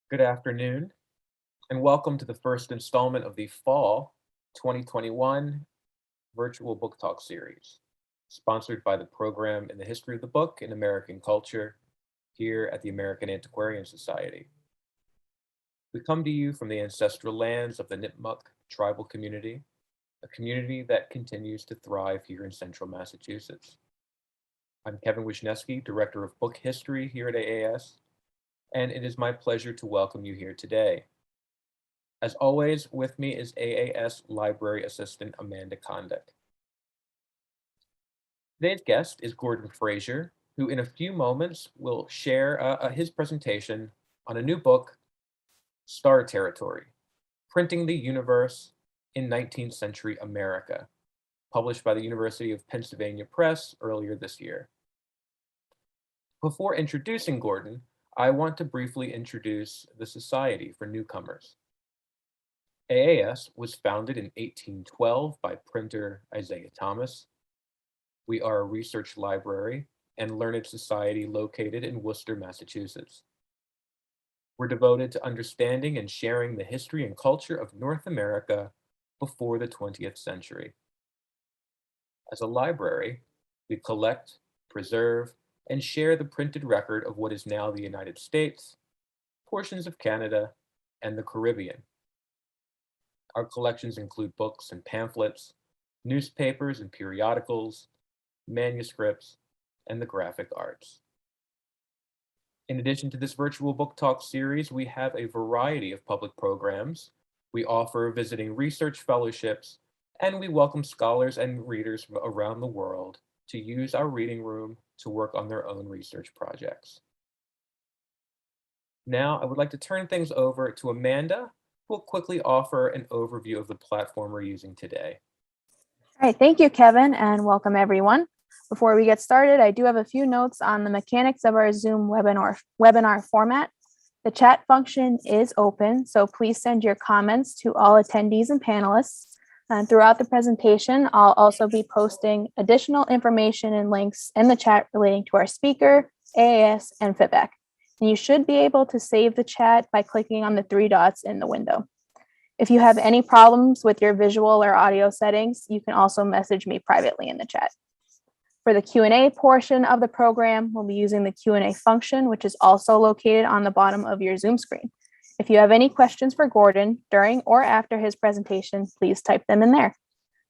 Good afternoon, and welcome to the first installment of the Fall 2021 Virtual Book Talk series, sponsored by the Program in the History of the Book in American Culture here at the American Antiquarian Society. We come to you from the ancestral lands of the Nipmuc tribal community, a community that continues to thrive here in central Massachusetts. I'm Kevin Wisniewski, Director of Book History here at AAS, and it is my pleasure to welcome you here today. As always, with me is AAS Library Assistant Amanda Kondik. Today's guest is Gordon Fraser, who in a few moments will share his presentation on a new book, Star Territory, Printing the Universe in 19th-Century America, published by the University of Pennsylvania Press earlier this year. Before introducing Gordon, I want to briefly introduce the Society for Newcomers. AAS was founded in 1812 by printer Isaiah Thomas. We are a research library and learned society located in Worcester, Massachusetts. We're devoted to understanding and sharing the history and culture of North America before the 20th century. As a library, we collect, preserve, and share the printed record of what is now the United States, portions of Canada, and the Caribbean. Our collections include books and pamphlets, newspapers and periodicals, manuscripts, and the graphic arts. In addition to this virtual book talk series, we have a variety of public programs. We offer visiting research fellowships, and we welcome scholars and readers from around the world to use our reading room to work on their own research projects. Now, I would like to turn things over to Amanda, who will quickly offer an overview of the platform we're using today. All right, thank you, Kevin, and welcome everyone. Before we get started, I do have a few notes on the mechanics of our Zoom webinar format. The chat function is open, so please send your comments to all attendees and panelists. And throughout the presentation, I'll also be posting additional information and links in the chat relating to our speaker, AAS, and feedback. And you should be able to save the chat by clicking on the three dots in the window. If you have any problems with your visual or audio settings, you can also message me privately in the chat. For the Q&A portion of the program, we'll be using the Q&A function, which is also located on the bottom of your Zoom screen. If you have any questions for Gordon during or after his presentation, please type them in there.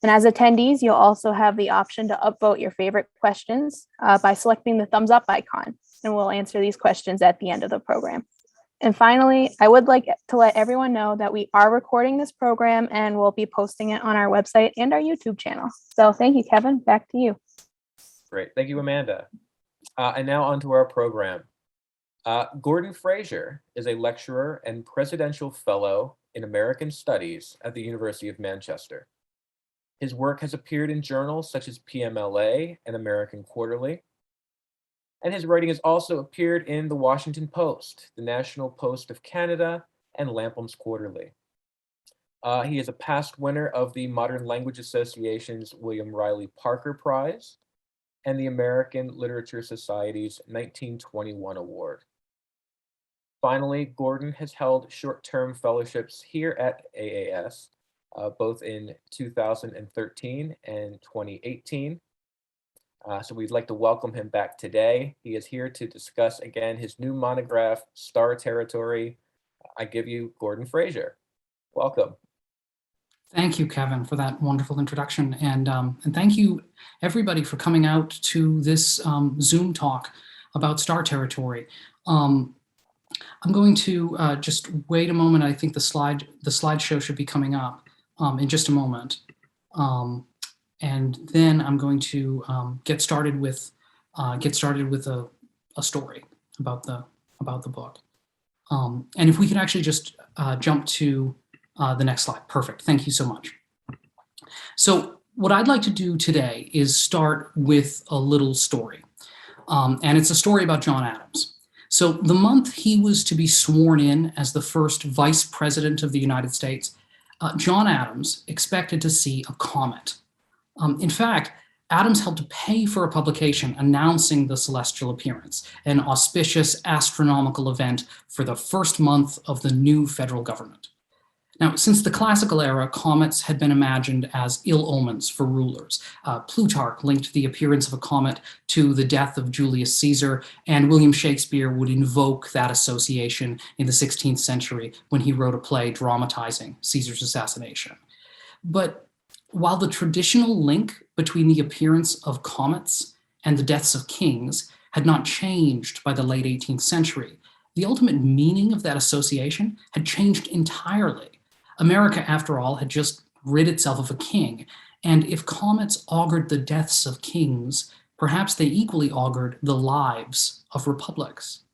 And as attendees, you'll also have the option to upvote your favorite questions by selecting the thumbs up icon, and we'll answer these questions at the end of the program. And finally, I would like to let everyone know that we are recording this program and we'll be posting it on our website and our YouTube channel. So thank you, Kevin. Back to you. Great. Thank you, Amanda. And now on to our program. Gordon Fraser is a lecturer and presidential fellow in American Studies at the University of Manchester. His work has appeared in journals such as PMLA and American Quarterly, and his writing has also appeared in the Washington Post, the National Post of Canada, and Lapham's Quarterly. He is a past winner of the Modern Language Association's William Riley Parker Prize and the American Literature Society's 1921 Award. Finally, Gordon has held short-term fellowships here at AAS, both in 2013 and 2018. So we'd like to welcome him back today. He is here to discuss again his new monograph, Star Territory. I give you Gordon Fraser. Welcome. Thank you, Kevin, for that wonderful introduction. And thank you, everybody, for coming out to this Zoom talk about Star Territory. I'm going to just wait a moment. I think the slideshow should be coming up in just a moment. And then I'm going to get started with a story about the book. And if we can actually just jump to the next slide. Perfect. Thank you so much. So what I'd like to do today is start with a little story. And it's a story about John Adams. So the month he was to be sworn in as the first vice president of the United States, John Adams expected to see a comet. In fact, Adams helped pay for a publication announcing the celestial appearance, an auspicious astronomical event for the first month of the new federal government. Now, since the classical era, comets had been imagined as ill omens for rulers. Plutarch linked the appearance of a comet to the death of Julius Caesar, and William Shakespeare would invoke that association in the 16th century when he wrote a play dramatizing Caesar's assassination. But while the traditional link between the appearance of comets and the deaths of kings had not changed by the late 18th century, the ultimate meaning of that association had changed entirely. America, after all, had just rid itself of a king, and if comets augured the deaths of kings, perhaps they equally augured the lives of republics.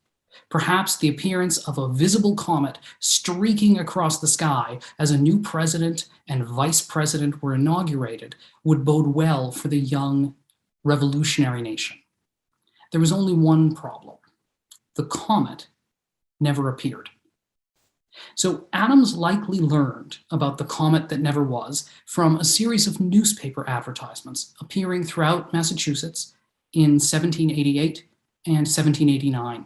Perhaps the appearance of a visible comet streaking across the sky as a new president and vice president were inaugurated would bode well for the young revolutionary nation. There was only one problem. The comet never appeared. So Adams likely learned about the comet that never was from a series of newspaper advertisements appearing throughout Massachusetts in 1788 and 1789.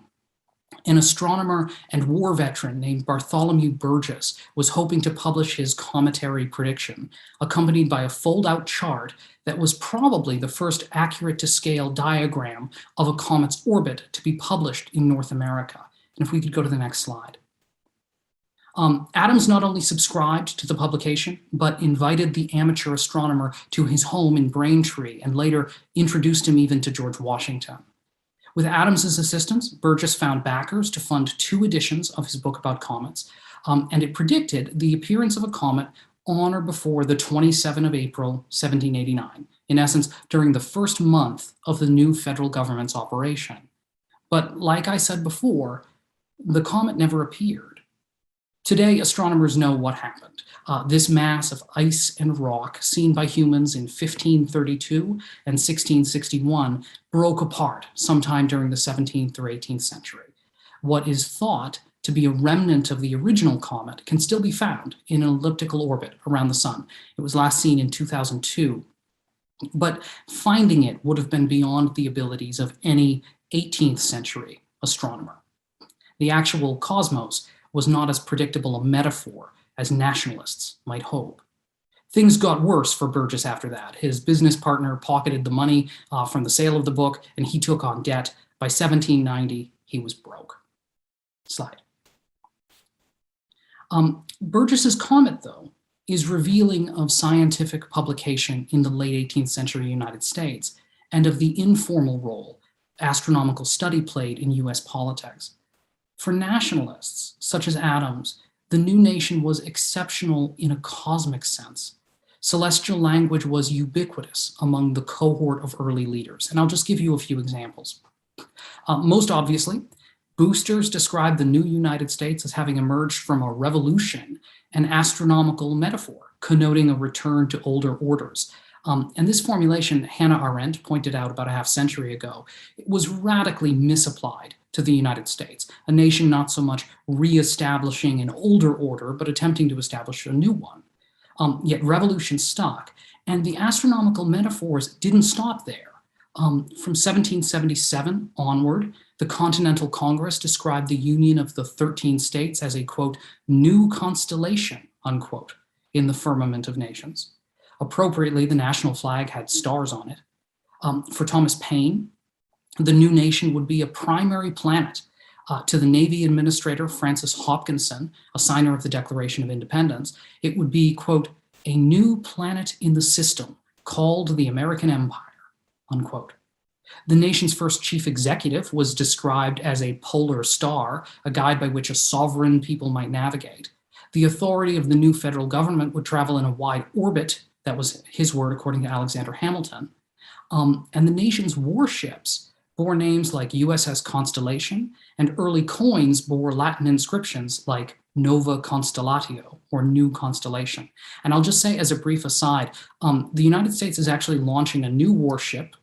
An astronomer and war veteran named Bartholomew Burgess was hoping to publish his cometary prediction, accompanied by a fold-out chart that was probably the first accurate-to-scale diagram of a comet's orbit to be published in North America. And if we could go to the next slide. Adams not only subscribed to the publication, but invited the amateur astronomer to his home in Braintree and later introduced him even to George Washington. With Adams's assistance, Burgess found backers to fund 2 editions of his book about comets, and it predicted the appearance of a comet on or before the 27th of April, 1789, in essence, during the first month of the new federal government's operation. But like I said before, the comet never appeared. Today, astronomers know what happened. This mass of ice and rock seen by humans in 1532 and 1661 broke apart sometime during the 17th or 18th century. What is thought to be a remnant of the original comet can still be found in an elliptical orbit around the sun. It was last seen in 2002. But finding it would have been beyond the abilities of any 18th century astronomer. The actual cosmos was not as predictable a metaphor as nationalists might hope. Things got worse for Burgess after that. His business partner pocketed the money from the sale of the book, and he took on debt. By 1790, he was broke. Slide. Burgess's comet, though, is revealing of scientific publication in the late 18th century United States and of the informal role astronomical study played in US politics. For nationalists, such as Adams, the new nation was exceptional in a cosmic sense. Celestial language was ubiquitous among the cohort of early leaders, and I'll just give you a few examples. Most obviously, boosters described the new United States as having emerged from a revolution, an astronomical metaphor, connoting a return to older orders. And this formulation, Hannah Arendt pointed out about a half century ago, it was radically misapplied to the United States, a nation not so much reestablishing an older order, but attempting to establish a new one. Yet revolution stuck, and the astronomical metaphors didn't stop there. From 1777 onward, the Continental Congress described the union of the 13 states as a, quote, new constellation, unquote, in the firmament of nations. Appropriately, the national flag had stars on it. For Thomas Paine, the new nation would be a primary planet. To the Navy Administrator Francis Hopkinson, a signer of the Declaration of Independence, it would be, quote, a new planet in the system called the American Empire, unquote. The nation's first chief executive was described as a polar star, a guide by which a sovereign people might navigate. The authority of the new federal government would travel in a wide orbit. That was his word, according to Alexander Hamilton. And the nation's warships bore names like USS Constellation, and early coins bore Latin inscriptions like Nova Constellatio, or New Constellation. And I'll just say as a brief aside, the United States is actually launching a new warship,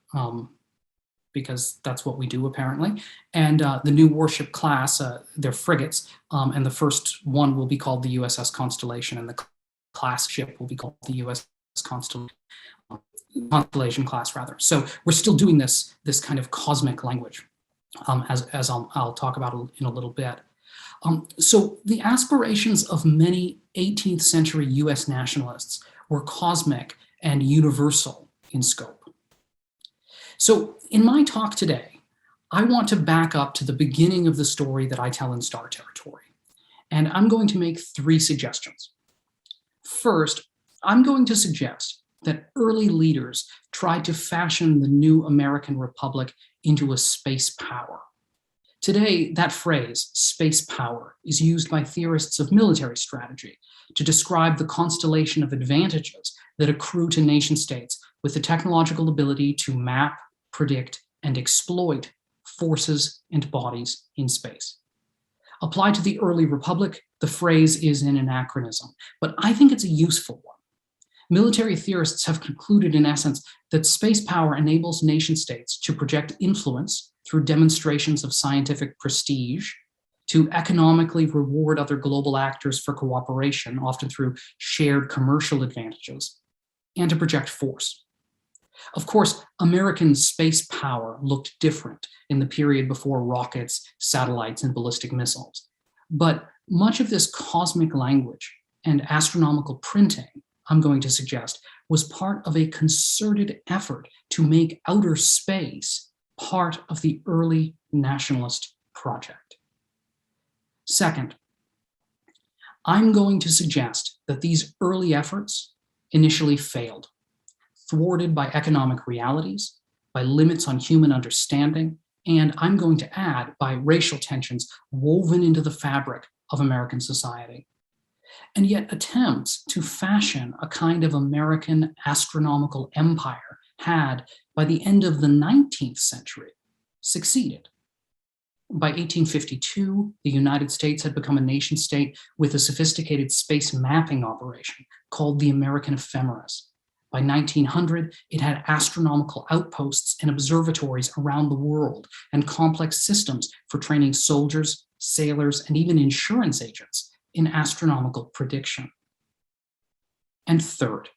because that's what we do apparently, and the new warship class, they're frigates, and the first one will be called the USS Constellation, and the class ship will be called the USS Constellation. constellation class rather. So we're still doing this kind of cosmic language, as I'll talk about in a little bit. So the aspirations of many 18th century US nationalists were cosmic and universal in scope. So in my talk today, I want to back up to the beginning of the story that I tell in Star Territory. And I'm going to make 3 suggestions. First, I'm going to suggest that early leaders tried to fashion the new American Republic into a space power. Today, that phrase, space power, is used by theorists of military strategy to describe the constellation of advantages that accrue to nation states with the technological ability to map, predict, and exploit forces and bodies in space. Applied to the early republic, the phrase is an anachronism, but I think it's a useful one. Military theorists have concluded, in essence, that space power enables nation states to project influence through demonstrations of scientific prestige, to economically reward other global actors for cooperation, often through shared commercial advantages, and to project force. Of course, American space power looked different in the period before rockets, satellites, and ballistic missiles. But much of this cosmic language and astronomical printing, I'm going to suggest, was part of a concerted effort to make outer space part of the early nationalist project. Second, I'm going to suggest that these early efforts initially failed, thwarted by economic realities, by limits on human understanding, and I'm going to add, by racial tensions woven into the fabric of American society. And yet attempts to fashion a kind of American astronomical empire had, by the end of the 19th century, succeeded. By 1852, the United States had become a nation state with a sophisticated space mapping operation called the American Ephemeris. By 1900, it had astronomical outposts and observatories around the world and complex systems for training soldiers, sailors, and even insurance agents in astronomical prediction. And third,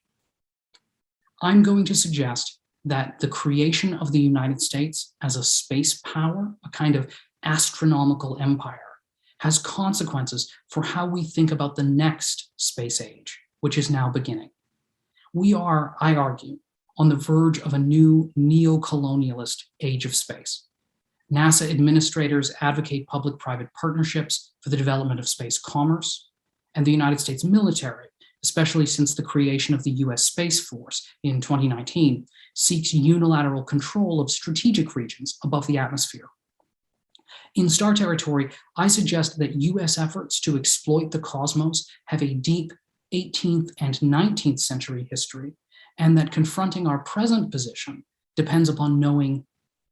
I'm going to suggest that the creation of the United States as a space power, a kind of astronomical empire, has consequences for how we think about the next space age, which is now beginning. We are, I argue, on the verge of a new neo-colonialist age of space. NASA administrators advocate public-private partnerships for the development of space commerce, and the United States military, especially since the creation of the US Space Force in 2019, seeks unilateral control of strategic regions above the atmosphere. In Star Territory, I suggest that US efforts to exploit the cosmos have a deep 18th and 19th century history, and that confronting our present position depends upon knowing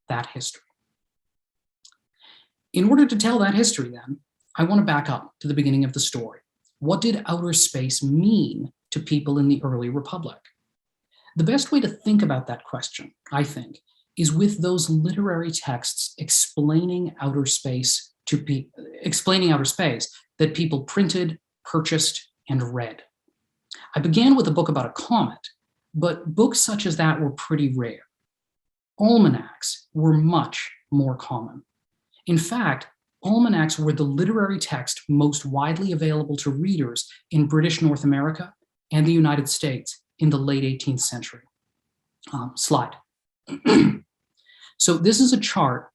that history. In order to tell that history, then, I want to back up to the beginning of the story. What did outer space mean to people in the early republic? The best way to think about that question, I think, is with those literary texts explaining outer space that people printed, purchased, and read. I began with a book about a comet, but books such as that were pretty rare. Almanacs were much more common. In fact, almanacs were the literary text most widely available to readers in British North America and the United States in the late 18th century. Slide. So this is a chart,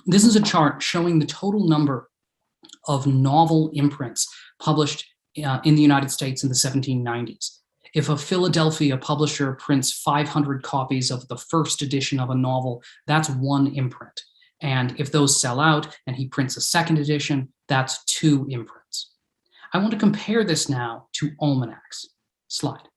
This is a chart showing the total number of novel imprints published in the United States in the 1790s. If a Philadelphia publisher prints 500 copies of the first edition of a novel, that's one imprint. And if those sell out and he prints a second edition, that's 2 imprints. I want to compare this now to almanacs. Slide.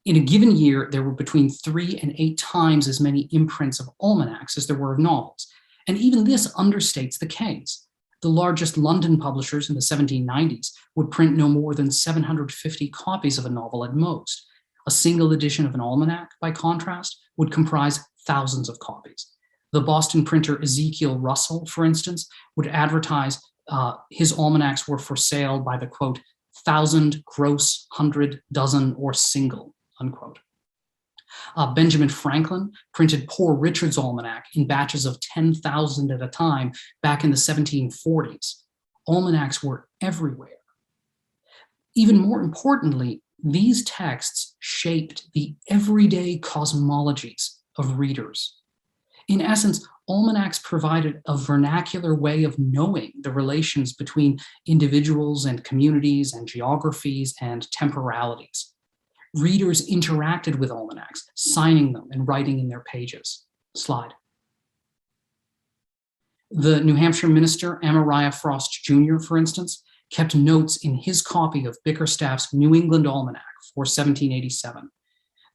In a given year, there were between 3 and 8 times as many imprints of almanacs as there were of novels. And even this understates the case. The largest London publishers in the 1790s would print no more than 750 copies of a novel at most. A single edition of an almanac, by contrast, would comprise thousands of copies. The Boston printer Ezekiel Russell, for instance, would advertise his almanacs were for sale by the, quote, thousand, gross, hundred, dozen, or single, unquote. Benjamin Franklin printed Poor Richard's Almanac in batches of 10,000 at a time back in the 1740s. Almanacs were everywhere. Even more importantly, these texts shaped the everyday cosmologies of readers. In essence, almanacs provided a vernacular way of knowing the relations between individuals and communities and geographies and temporalities. Readers interacted with almanacs, signing them and writing in their pages. Slide. The New Hampshire minister, Amariah Frost Jr., for instance, kept notes in his copy of Bickerstaff's New England Almanac for 1787.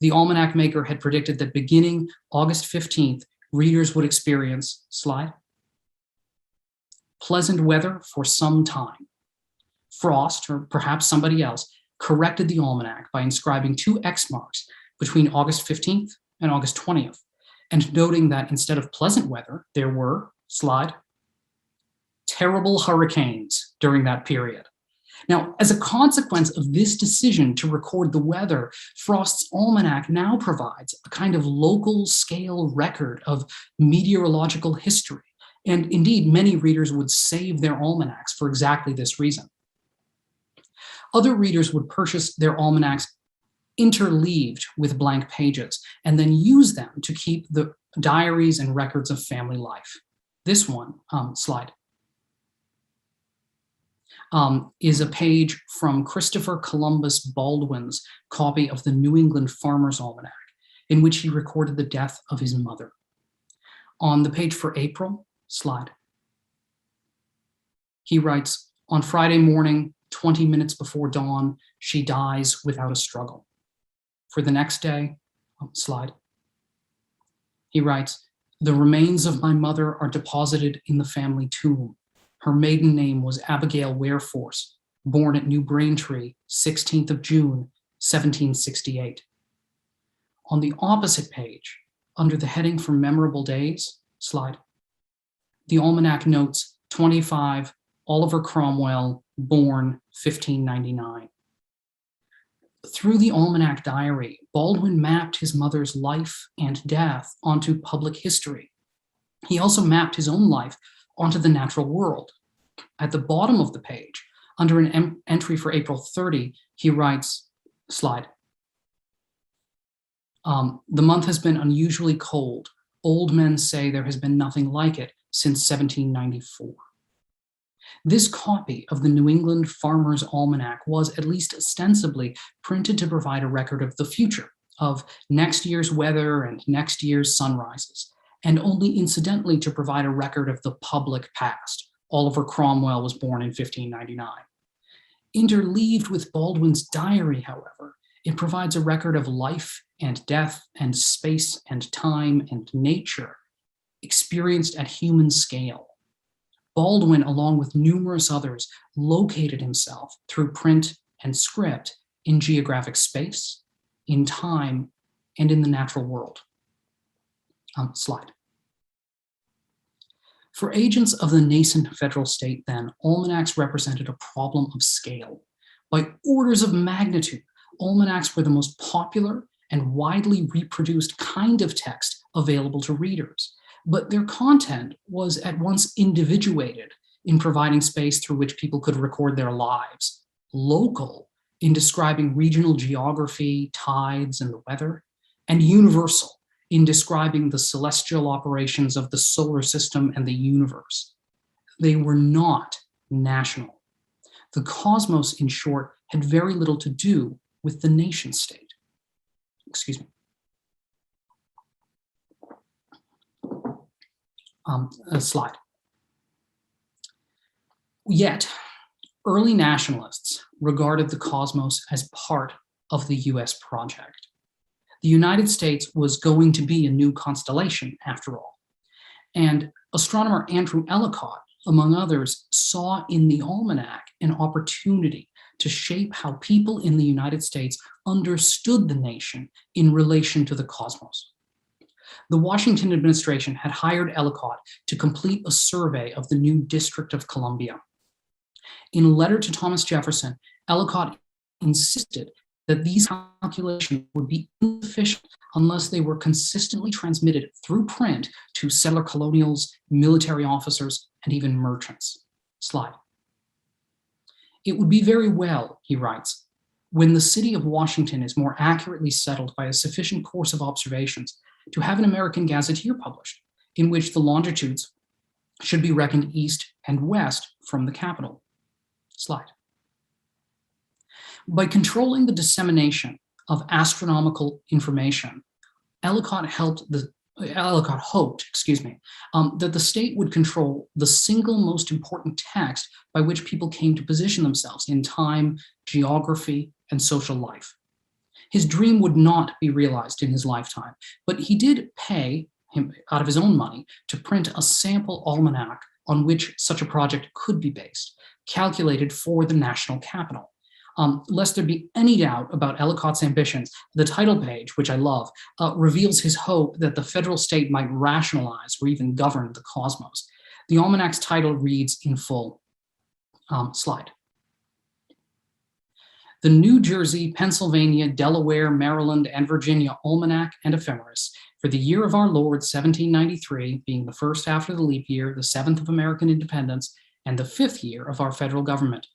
The almanac maker had predicted that beginning August 15th, readers would experience, slide, pleasant weather for some time. Frost, or perhaps somebody else, corrected the almanac by inscribing 2 X marks between August 15th and August 20th, and noting that instead of pleasant weather, there were, slide, terrible hurricanes during that period. Now, as a consequence of this decision to record the weather, Frost's almanac now provides a kind of local scale record of meteorological history. And indeed, many readers would save their almanacs for exactly this reason. Other readers would purchase their almanacs interleaved with blank pages and then use them to keep the diaries and records of family life. This one, slide, is a page from Christopher Columbus Baldwin's copy of the New England Farmer's Almanac, in which he recorded the death of his mother. On the page for April, slide, he writes, on Friday morning, 20 minutes before dawn, she dies without a struggle. For the next day, slide, he writes, the remains of my mother are deposited in the family tomb. Her maiden name was Abigail Wareforce, born at New Braintree, 16th of June, 1768. On the opposite page, under the heading for memorable days, slide, the almanac notes 25, Oliver Cromwell, born 1599. Through the almanac diary, Baldwin mapped his mother's life and death onto public history. He also mapped his own life onto the natural world. At the bottom of the page, under an entry for April 30, he writes, slide, the month has been unusually cold. Old men say there has been nothing like it since 1794. This copy of the New England Farmer's Almanac was, at least ostensibly, printed to provide a record of the future, of next year's weather and next year's sunrises, and only incidentally to provide a record of the public past. Oliver Cromwell was born in 1599. Interleaved with Baldwin's diary, however, it provides a record of life and death and space and time and nature experienced at human scale. Baldwin, along with numerous others, located himself through print and script in geographic space, in time, and in the natural world. Slide. For agents of the nascent federal state then, almanacs represented a problem of scale. By orders of magnitude, almanacs were the most popular and widely reproduced kind of text available to readers. But their content was at once individuated in providing space through which people could record their lives, local in describing regional geography, tides, and the weather, and universal in describing the celestial operations of the solar system and the universe. They were not national. The cosmos, in short, had very little to do with the nation state. Excuse me. A slide. Yet, early nationalists regarded the cosmos as part of the US project. The United States was going to be a new constellation, after all. And astronomer Andrew Ellicott, among others, saw in the almanac an opportunity to shape how people in the United States understood the nation in relation to the cosmos. The Washington administration had hired Ellicott to complete a survey of the new District of Columbia. In a letter to Thomas Jefferson, Ellicott insisted that these calculations would be insufficient unless they were consistently transmitted through print to settler colonials, military officers, and even merchants. Slide. It would be very well, he writes, when the city of Washington is more accurately settled by a sufficient course of observations, to have an American gazetteer published, in which the longitudes should be reckoned east and west from the capital. Slide. By controlling the dissemination of astronomical information, Ellicott hoped, that the state would control the single most important text by which people came to position themselves in time, geography, and social life. His dream would not be realized in his lifetime, but he did pay him out of his own money to print a sample almanac on which such a project could be based, calculated for the national capital. Lest there be any doubt about Ellicott's ambitions, the title page, which I love, reveals his hope that the federal state might rationalize or even govern the cosmos. The almanac's title reads in full. Slide. The New Jersey, Pennsylvania, Delaware, Maryland, and Virginia Almanac and Ephemeris for the year of our Lord 1793, being the first after the leap year, the 7th of American independence, and the 5th year of our federal government,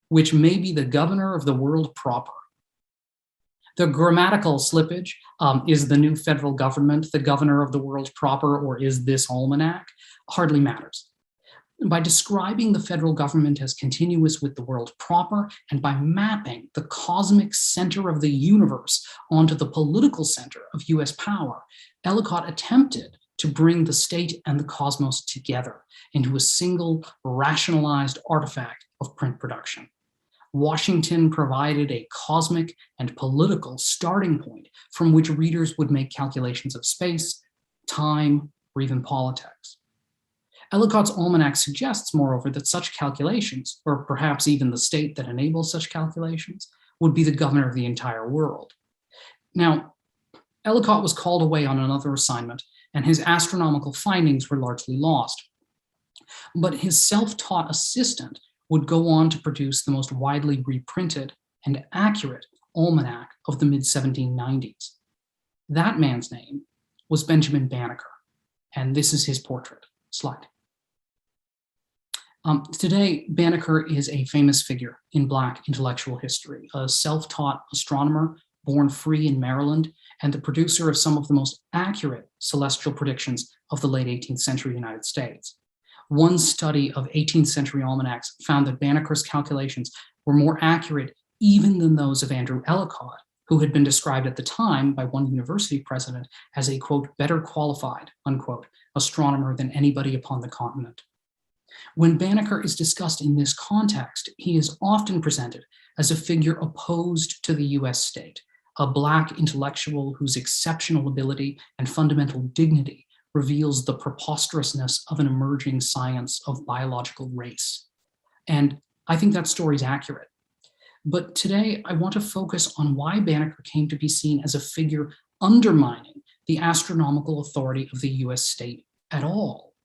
which may be the governor of the world proper. The grammatical slippage, is the new federal government the governor of the world proper, or is this almanac? Hardly matters. By describing the federal government as continuous with the world proper, and by mapping the cosmic center of the universe onto the political center of US power, Ellicott attempted to bring the state and the cosmos together into a single rationalized artifact of print production. Washington provided a cosmic and political starting point from which readers would make calculations of space, time, or even politics. Ellicott's almanac suggests, moreover, that such calculations, or perhaps even the state that enables such calculations, would be the governor of the entire world. Now, Ellicott was called away on another assignment, and his astronomical findings were largely lost. But his self-taught assistant would go on to produce the most widely reprinted and accurate almanac of the mid-1790s. That man's name was Benjamin Banneker, and this is his portrait. Slide. Today, Banneker is a famous figure in Black intellectual history, a self-taught astronomer born free in Maryland and the producer of some of the most accurate celestial predictions of the late 18th century United States. One study of 18th century almanacs found that Banneker's calculations were more accurate even than those of Andrew Ellicott, who had been described at the time by one university president as a, quote, better qualified, unquote, astronomer than anybody upon the continent. When Banneker is discussed in this context, he is often presented as a figure opposed to the US state, a Black intellectual whose exceptional ability and fundamental dignity reveals the preposterousness of an emerging science of biological race. And I think that story is accurate. But today, I want to focus on why Banneker came to be seen as a figure undermining the astronomical authority of the US state at all.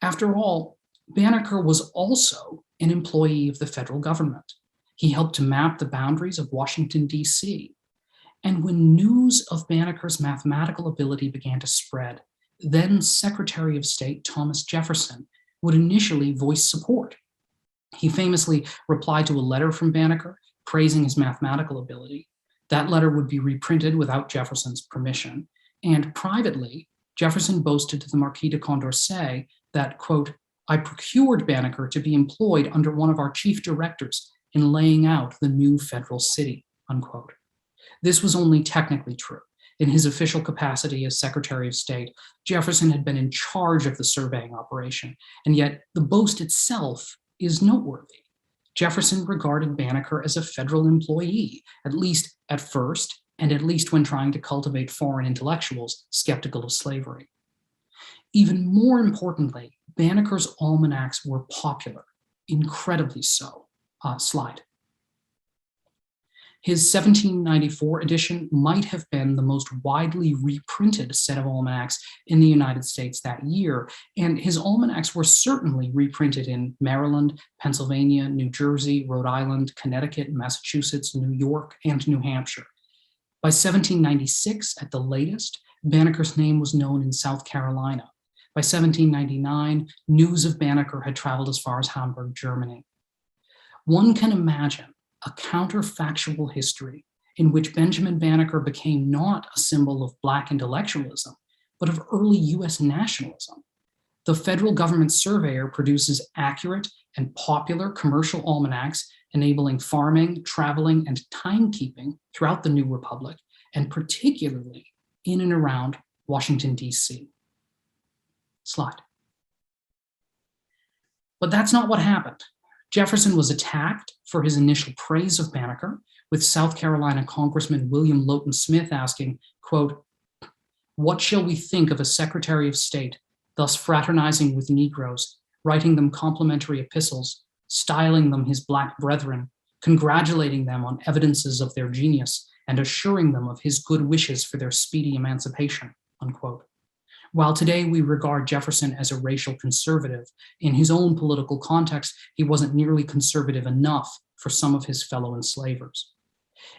After all, Banneker was also an employee of the federal government. He helped to map the boundaries of Washington, D.C. And when news of Banneker's mathematical ability began to spread, then Secretary of State Thomas Jefferson would initially voice support. He famously replied to a letter from Banneker praising his mathematical ability. That letter would be reprinted without Jefferson's permission. And privately, Jefferson boasted to the Marquis de Condorcet that, quote, I procured Banneker to be employed under one of our chief directors in laying out the new federal city, unquote. This was only technically true. In his official capacity as Secretary of State, Jefferson had been in charge of the surveying operation, and yet the boast itself is noteworthy. Jefferson regarded Banneker as a federal employee, at least at first, and at least when trying to cultivate foreign intellectuals skeptical of slavery. Even more importantly, Banneker's almanacs were popular, incredibly so. Slide. His 1794 edition might have been the most widely reprinted set of almanacs in the United States that year, and his almanacs were certainly reprinted in Maryland, Pennsylvania, New Jersey, Rhode Island, Connecticut, Massachusetts, New York, and New Hampshire. By 1796, at the latest, Banneker's name was known in South Carolina. By 1799, news of Banneker had traveled as far as Hamburg, Germany. One can imagine a counterfactual history in which Benjamin Banneker became not a symbol of Black intellectualism, but of early US nationalism. The federal government surveyor produces accurate and popular commercial almanacs enabling farming, traveling, and timekeeping throughout the New Republic, and particularly in and around Washington, D.C. Slide. But that's not what happened. Jefferson was attacked for his initial praise of Banneker, with South Carolina Congressman William Lowton Smith asking, quote, "What shall we think of a Secretary of State thus fraternizing with Negroes, writing them complimentary epistles, styling them his Black brethren, congratulating them on evidences of their genius, and assuring them of his good wishes for their speedy emancipation," unquote. While today we regard Jefferson as a racial conservative, in his own political context, he wasn't nearly conservative enough for some of his fellow enslavers.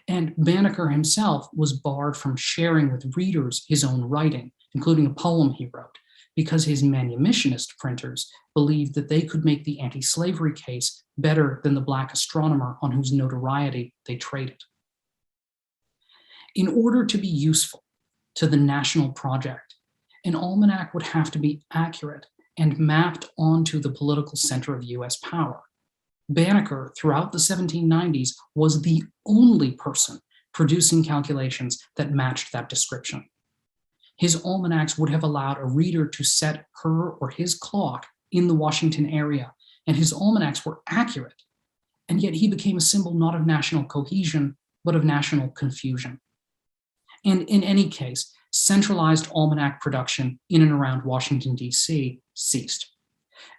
And Banneker himself was barred from sharing with readers his own writing, including a poem he wrote, because his manumissionist printers believed that they could make the anti-slavery case better than the Black astronomer on whose notoriety they traded. In order to be useful to the national project, an almanac would have to be accurate and mapped onto the political center of US power. Banneker, throughout the 1790s, was the only person producing calculations that matched that description. His almanacs would have allowed a reader to set her or his clock in the Washington area, and his almanacs were accurate. And yet he became a symbol not of national cohesion, but of national confusion. And in any case, centralized almanac production in and around Washington, D.C. ceased.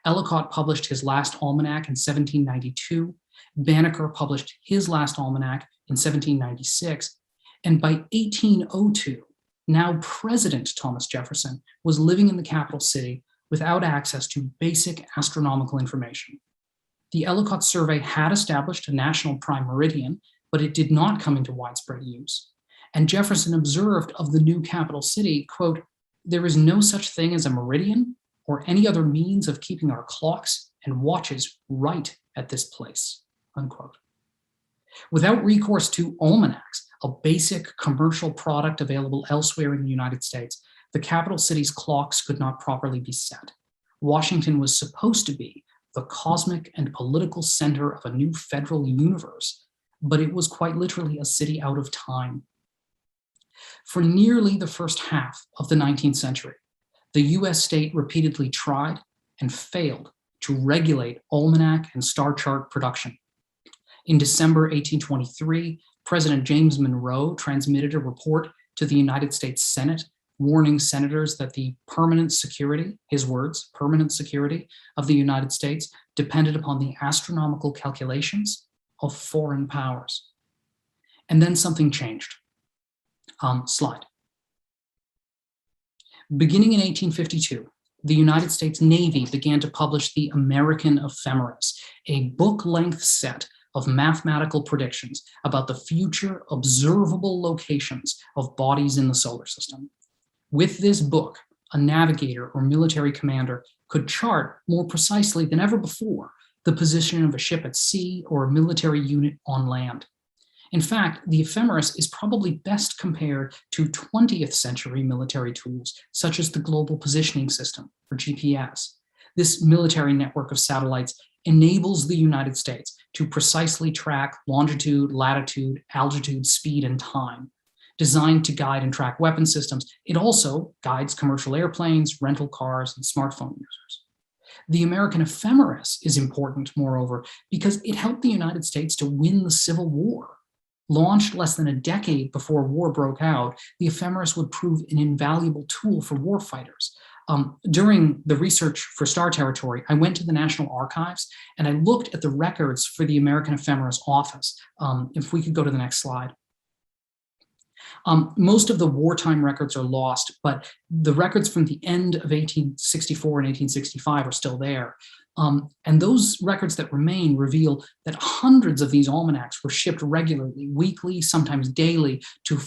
Ellicott published his last almanac in 1792, Banneker published his last almanac in 1796, and by 1802, now President Thomas Jefferson was living in the capital city without access to basic astronomical information. The Ellicott survey had established a national prime meridian, but it did not come into widespread use. And Jefferson observed of the new capital city, quote, "There is no such thing as a meridian or any other means of keeping our clocks and watches right at this place," unquote. Without recourse to almanacs, a basic commercial product available elsewhere in the United States, the capital city's clocks could not properly be set. Washington was supposed to be the cosmic and political center of a new federal universe, but it was quite literally a city out of time. For nearly the first half of the 19th century, the US state repeatedly tried and failed to regulate almanac and star chart production. In December 1823, President James Monroe transmitted a report to the United States Senate warning senators that the permanent security, his words, permanent security of the United States depended upon the astronomical calculations of foreign powers. And then something changed. Slide. Beginning in 1852, the United States Navy began to publish the American Ephemeris, a book-length set of mathematical predictions about the future observable locations of bodies in the solar system. With this book, a navigator or military commander could chart more precisely than ever before the position of a ship at sea or a military unit on land. In fact, the Ephemeris is probably best compared to 20th century military tools, such as the Global Positioning System, or GPS. This military network of satellites enables the United States to precisely track longitude, latitude, altitude, speed, and time. Designed to guide and track weapon systems, it also guides commercial airplanes, rental cars, and smartphone users. The American Ephemeris is important, moreover, because it helped the United States to win the Civil War. Launched less than a decade before war broke out, the Ephemeris would prove an invaluable tool for warfighters, During the research for Star Territory, I went to the National Archives and I looked at the records for the American Ephemera's office. If we could go to the next slide. Most of the wartime records are lost, but the records from the end of 1864 and 1865 are still there. And those records that remain reveal that hundreds of these almanacs were shipped regularly, weekly, sometimes daily, to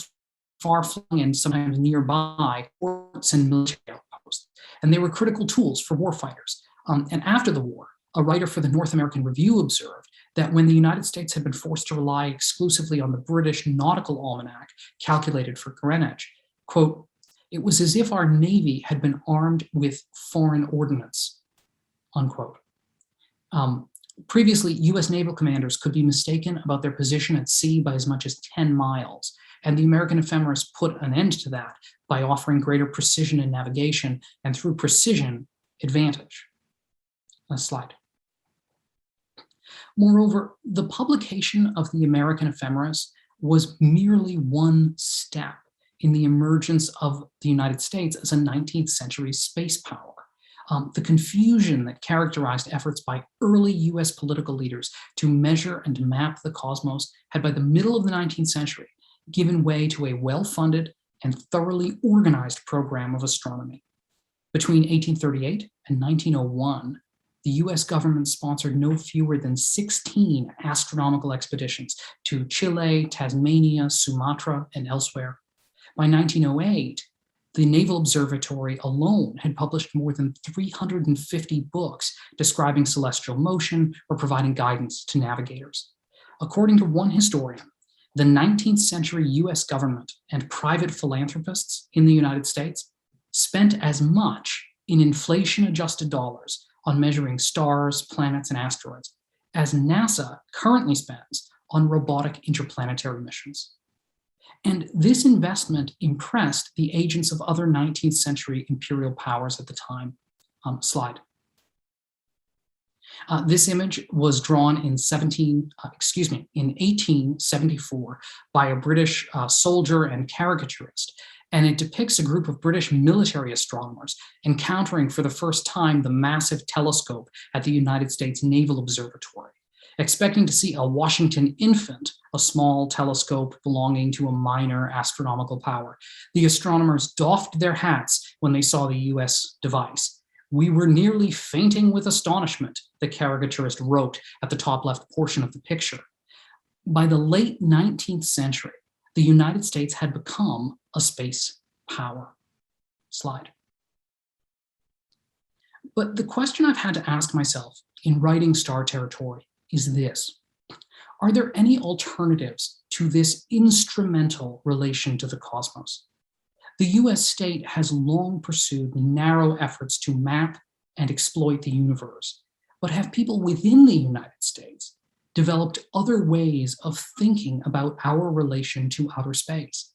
far-flung and sometimes nearby ports and military outposts. And they were critical tools for warfighters. And after the war, a writer for the North American Review observed that when the United States had been forced to rely exclusively on the British Nautical Almanac calculated for Greenwich, quote, "It was as if our Navy had been armed with foreign ordnance," unquote. Previously, US naval commanders could be mistaken about their position at sea by as much as 10 miles, and the American ephemeris put an end to that by offering greater precision in navigation and through precision, advantage. Next slide. Moreover, the publication of the American ephemeris was merely one step in the emergence of the United States as a 19th century space power. The confusion that characterized efforts by early US political leaders to measure and map the cosmos had by the middle of the 19th century given way to a well-funded and thoroughly organized program of astronomy. Between 1838 and 1901, the US government sponsored no fewer than 16 astronomical expeditions to Chile, Tasmania, Sumatra, and elsewhere. By 1908, the Naval Observatory alone had published more than 350 books describing celestial motion or providing guidance to navigators. According to one historian, the 19th century US government and private philanthropists in the United States spent as much in inflation-adjusted dollars on measuring stars, planets, and asteroids as NASA currently spends on robotic interplanetary missions. And this investment impressed the agents of other 19th century imperial powers at the time. Slide. This image was drawn in 1874 by a British soldier and caricaturist, and it depicts a group of British military astronomers encountering for the first time the massive telescope at the United States Naval Observatory. Expecting to see a Washington infant, a small telescope belonging to a minor astronomical power, the astronomers doffed their hats when they saw the US device. "We were nearly fainting with astonishment," the caricaturist wrote at the top left portion of the picture. By the late 19th century, the United States had become a space power. Slide. But the question I've had to ask myself in writing Star Territory is this: are there any alternatives to this instrumental relation to the cosmos? The US state has long pursued narrow efforts to map and exploit the universe, but have people within the United States developed other ways of thinking about our relation to outer space?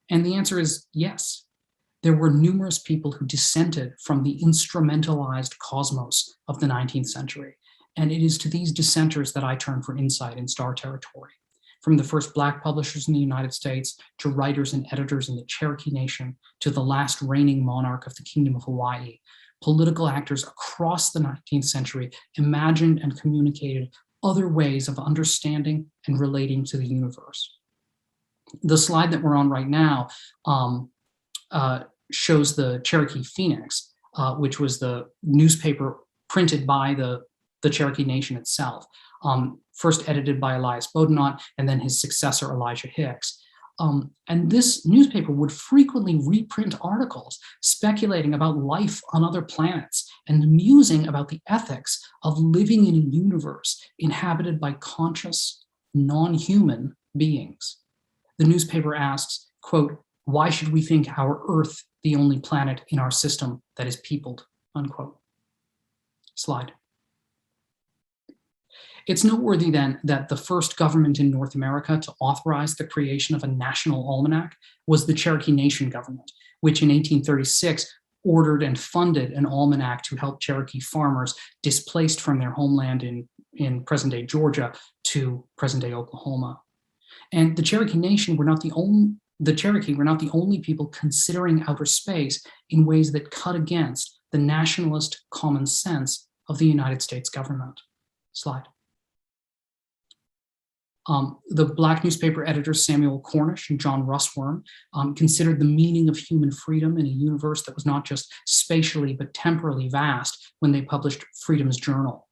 And the answer is yes. There were numerous people who dissented from the instrumentalized cosmos of the 19th century. And it is to these dissenters that I turn for insight in Star Territory. From the first Black publishers in the United States, to writers and editors in the Cherokee Nation, to the last reigning monarch of the Kingdom of Hawaii, political actors across the 19th century imagined and communicated other ways of understanding and relating to the universe. The slide that we're on right now shows the Cherokee Phoenix, which was the newspaper printed by the Cherokee Nation itself, first edited by Elias Boudinot and then his successor Elijah Hicks. And this newspaper would frequently reprint articles speculating about life on other planets and musing about the ethics of living in a universe inhabited by conscious, non-human beings. The newspaper asks, quote, "Why should we think our Earth the only planet in our system that is peopled?" Unquote. Slide. It's noteworthy then that the first government in North America to authorize the creation of a national almanac was the Cherokee Nation government, which in 1836 ordered and funded an almanac to help Cherokee farmers displaced from their homeland in present-day Georgia to present-day Oklahoma. And the Cherokee Nation were not the the Cherokee were not the only people considering outer space in ways that cut against the nationalist common sense of the United States government. Slide. The Black newspaper editors Samuel Cornish and John Russwurm considered the meaning of human freedom in a universe that was not just spatially but temporally vast when they published Freedom's Journal.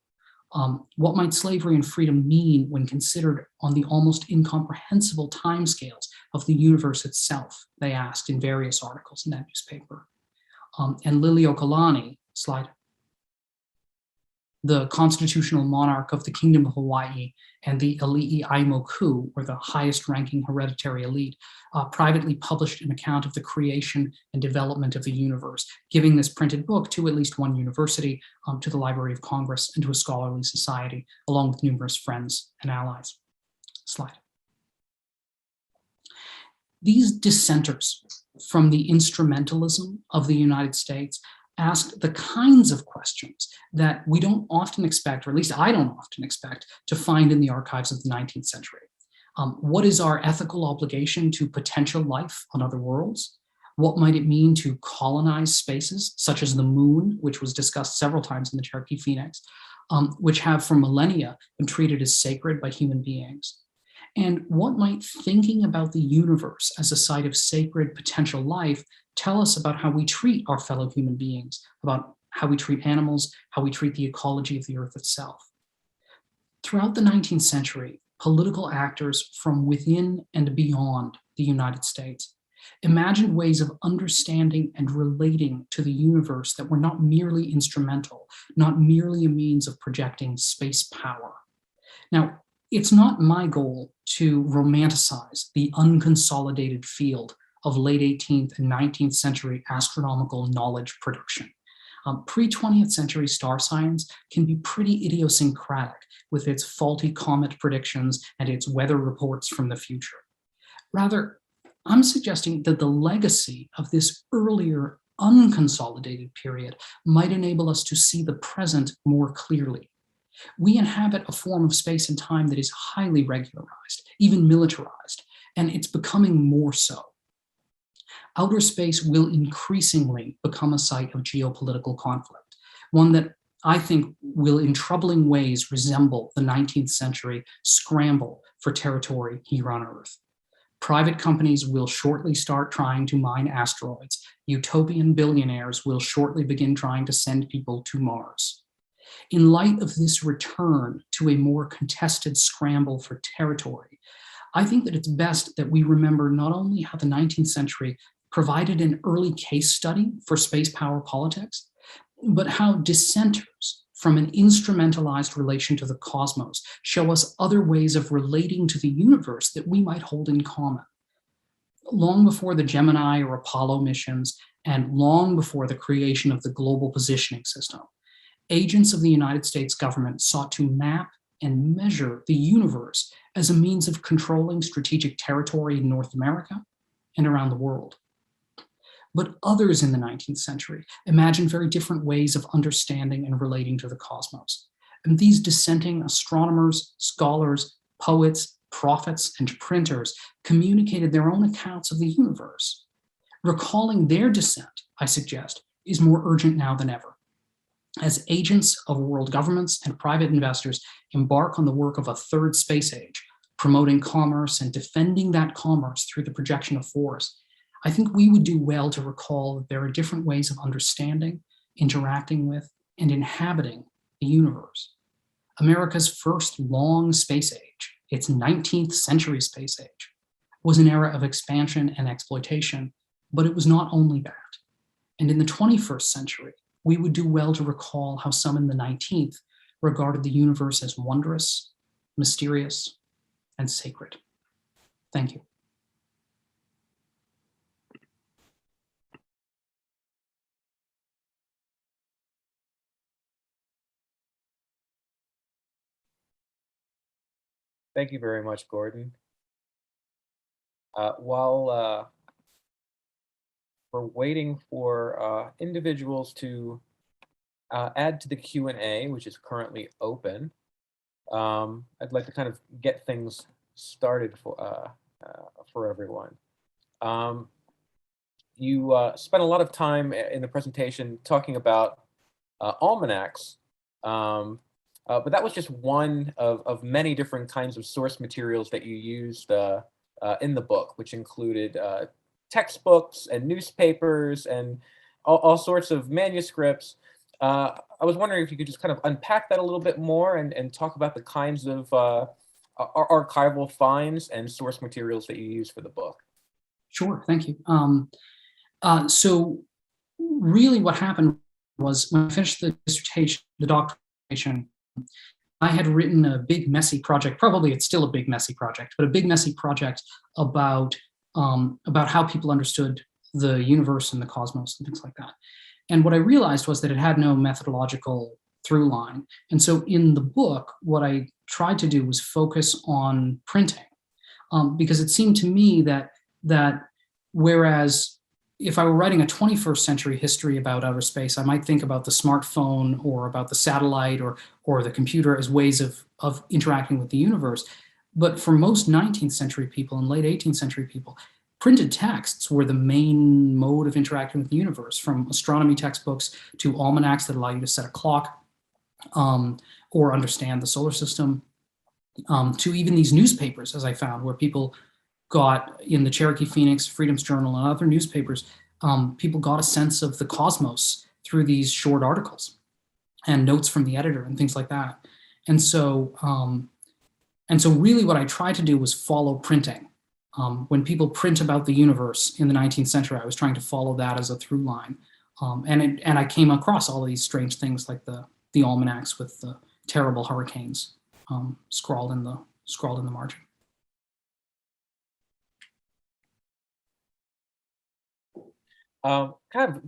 What might slavery and freedom mean when considered on the almost incomprehensible timescales of the universe itself, they asked in various articles in that newspaper. And Liliuokalani, slide, the constitutional monarch of the Kingdom of Hawaii and the Ali'i Aimoku, or the highest ranking hereditary elite, privately published an account of the creation and development of the universe, giving this printed book to at least one university, to the Library of Congress, and to a scholarly society, along with numerous friends and allies. Slide. These dissenters from the instrumentalism of the United States asked the kinds of questions that we don't often expect, or at least I don't often expect, to find in the archives of the 19th century. What is our ethical obligation to potential life on other worlds? What might it mean to colonize spaces, such as the moon, which was discussed several times in the Cherokee Phoenix, which have for millennia been treated as sacred by human beings? And what might thinking about the universe as a site of sacred potential life tell us about how we treat our fellow human beings, about how we treat animals, how we treat the ecology of the earth itself? Throughout the 19th century, political actors from within and beyond the United States imagined ways of understanding and relating to the universe that were not merely instrumental, not merely a means of projecting space power. Now, it's not my goal to romanticize the unconsolidated field of late 18th and 19th century astronomical knowledge production. Pre-20th century star science can be pretty idiosyncratic with its faulty comet predictions and its weather reports from the future. Rather, I'm suggesting that the legacy of this earlier unconsolidated period might enable us to see the present more clearly. We inhabit a form of space and time that is highly regularized, even militarized, and it's becoming more so. Outer space will increasingly become a site of geopolitical conflict, one that I think will in troubling ways resemble the 19th century scramble for territory here on Earth. Private companies will shortly start trying to mine asteroids. Utopian billionaires will shortly begin trying to send people to Mars. In light of this return to a more contested scramble for territory, I think that it's best that we remember not only how the 19th century provided an early case study for space power politics, but how dissenters from an instrumentalized relation to the cosmos show us other ways of relating to the universe that we might hold in common. Long before the Gemini or Apollo missions, and long before the creation of the global positioning system, agents of the United States government sought to map and measure the universe as a means of controlling strategic territory in North America and around the world. But others in the 19th century imagined very different ways of understanding and relating to the cosmos. And these dissenting astronomers, scholars, poets, prophets, and printers communicated their own accounts of the universe. Recalling their dissent, I suggest, is more urgent now than ever. As agents of world governments and private investors embark on the work of a third space age, promoting commerce and defending that commerce through the projection of force, I think we would do well to recall that there are different ways of understanding, interacting with, and inhabiting the universe. America's first long space age, its 19th century space age, was an era of expansion and exploitation, but it was not only that. And in the 21st century, we would do well to recall how some in the 19th regarded the universe as wondrous, mysterious, and sacred. Thank you. Thank you very much, Gordon. While we're waiting for individuals to add to the Q&A, which is currently open, I'd like to kind of get things started for everyone. You spent a lot of time in the presentation talking about almanacs, but that was just one of many different kinds of source materials that you used in the book, which included textbooks and newspapers and all sorts of manuscripts. I was wondering if you could just kind of unpack that a little bit more and talk about the kinds of archival finds and source materials that you use for the book. Sure, thank you. So really what happened was when I finished the dissertation, the doctoral dissertation, I had written a big messy project, probably it's still a big messy project, but a big messy project about how people understood the universe and the cosmos and things like that. And what I realized was that it had no methodological through line. And so in the book, what I tried to do was focus on printing, because it seemed to me that whereas if I were writing a 21st century history about outer space, I might think about the smartphone or about the satellite or the computer as ways of interacting with the universe. But for most 19th century people and late 18th century people, printed texts were the main mode of interacting with the universe, from astronomy textbooks to almanacs that allow you to set a clock or understand the solar system, to even these newspapers, as I found, where people got in the Cherokee Phoenix, Freedom's Journal, and other newspapers, people got a sense of the cosmos through these short articles and notes from the editor and things like that. And so really what I tried to do was follow printing. When people print about the universe in the 19th century, I was trying to follow that as a through line. And I came across all of these strange things like the almanacs with the terrible hurricanes scrawled in the margin. Kind of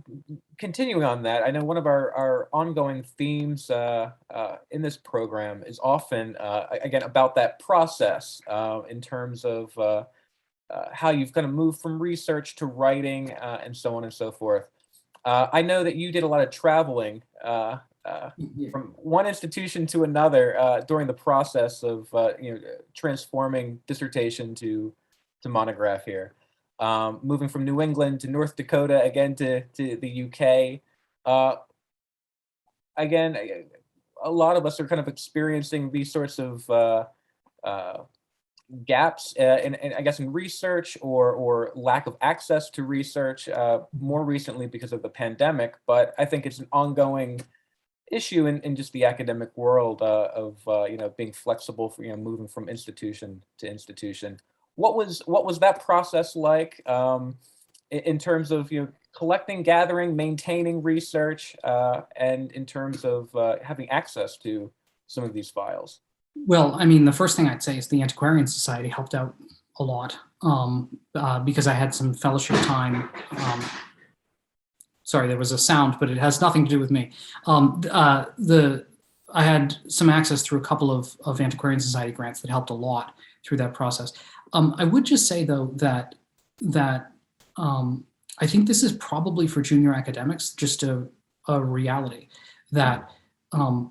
continuing on that, I know one of our ongoing themes in this program is often, again, about that process in terms of how you've kind of moved from research to writing and so on and so forth. I know that you did a lot of traveling from one institution to another during the process of transforming dissertation to monograph here. Moving from New England to North Dakota, again to the UK. Again, a lot of us are kind of experiencing these sorts of gaps in I guess in research or lack of access to research more recently because of the pandemic. But I think it's an ongoing issue in just the academic world of being flexible for moving from institution to institution. What was that process like in terms of collecting, gathering, maintaining research, and in terms of having access to some of these files? Well, I mean, the first thing I'd say is the Antiquarian Society helped out a lot because I had some fellowship time. Sorry, there was a sound, but it has nothing to do with me. I had some access through a couple of Antiquarian Society grants that helped a lot through that process. I would just say, though, that I think this is probably for junior academics just a reality that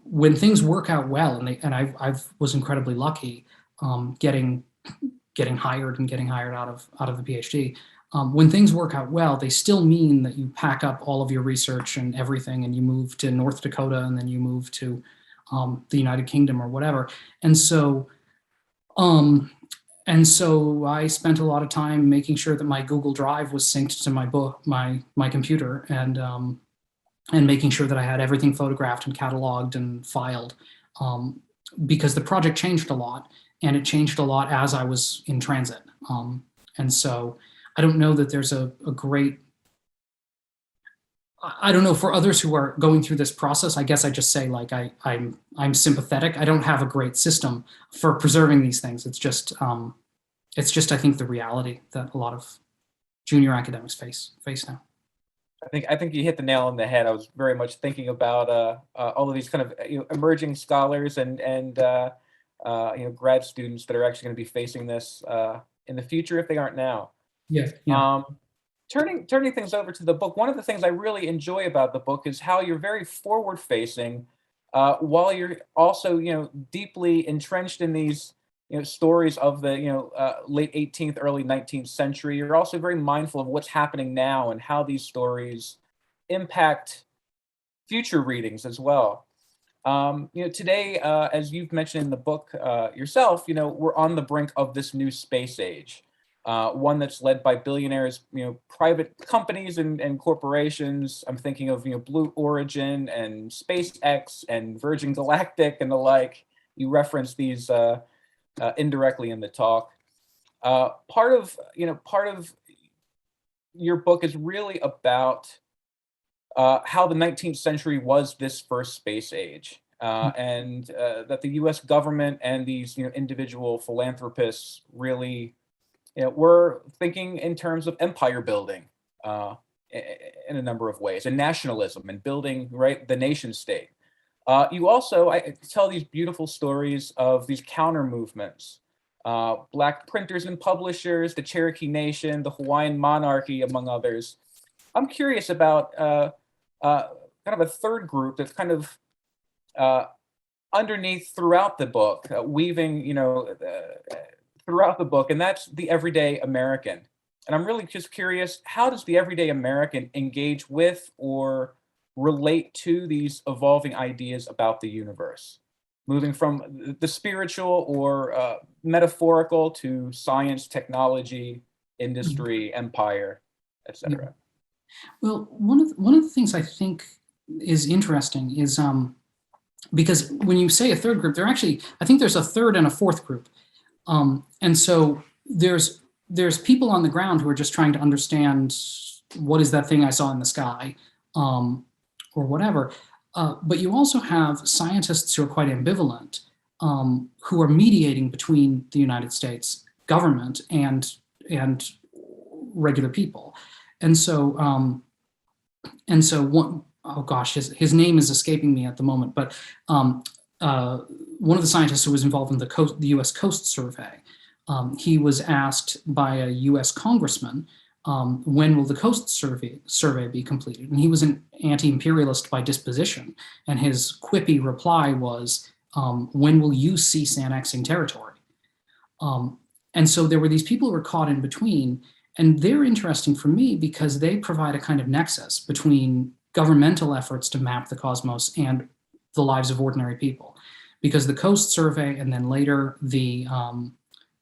when things work out well, and I was incredibly lucky getting hired and getting hired out of the PhD. When things work out well, they still mean that you pack up all of your research and everything, and you move to North Dakota, and then you move to the United Kingdom or whatever. And so I spent a lot of time making sure that my Google Drive was synced to my book, my computer, and making sure that I had everything photographed and cataloged and filed, because the project changed a lot, and it changed a lot as I was in transit. And so I don't know that there's a great, I don't know, for others who are going through this process, I guess I just say, like, I'm sympathetic. I don't have a great system for preserving these things. It's just I think the reality that a lot of junior academics face now. I think you hit the nail on the head. I was very much thinking about all of these kind of emerging scholars and grad students that are actually going to be facing this in the future if they aren't now. Yeah. Turning things over to the book, one of the things I really enjoy about the book is how you're very forward facing while you're also deeply entrenched in these stories of the late 18th, early 19th century. You're also very mindful of what's happening now and how these stories impact future readings as well. Today, as you've mentioned in the book yourself, we're on the brink of this new space age, one that's led by billionaires, private companies and corporations. I'm thinking of, Blue Origin and SpaceX and Virgin Galactic and the like. You referenced these indirectly in the talk. Part of your book is really about how the 19th century was this first space age, and that the U.S. government and these individual philanthropists really were thinking in terms of empire building in a number of ways, and nationalism and building the nation state. You also I tell these beautiful stories of these counter movements, Black printers and publishers, the Cherokee Nation, the Hawaiian monarchy, among others. I'm curious about kind of a third group that's kind of underneath throughout the book, weaving, throughout the book, and that's the everyday American. And I'm really just curious, how does the everyday American engage with or relate to these evolving ideas about the universe, moving from the spiritual or metaphorical to science, technology, industry, empire, etc.? Well, one of the things I think is interesting is because when you say a third group, I think there's a third and a fourth group, and so there's people on the ground who are just trying to understand what is that thing I saw in the sky, or whatever. But you also have scientists who are quite ambivalent, who are mediating between the United States government and regular people. And so one, oh gosh, his name is escaping me at the moment, but one of the scientists who was involved in the U.S. Coast Survey, he was asked by a U.S. congressman, when will the Coast Survey be completed? And he was an anti-imperialist by disposition, and his quippy reply was, when will you cease annexing territory? And so there were these people who were caught in between. And they're interesting for me because they provide a kind of nexus between governmental efforts to map the cosmos and the lives of ordinary people. Because the Coast Survey and then later the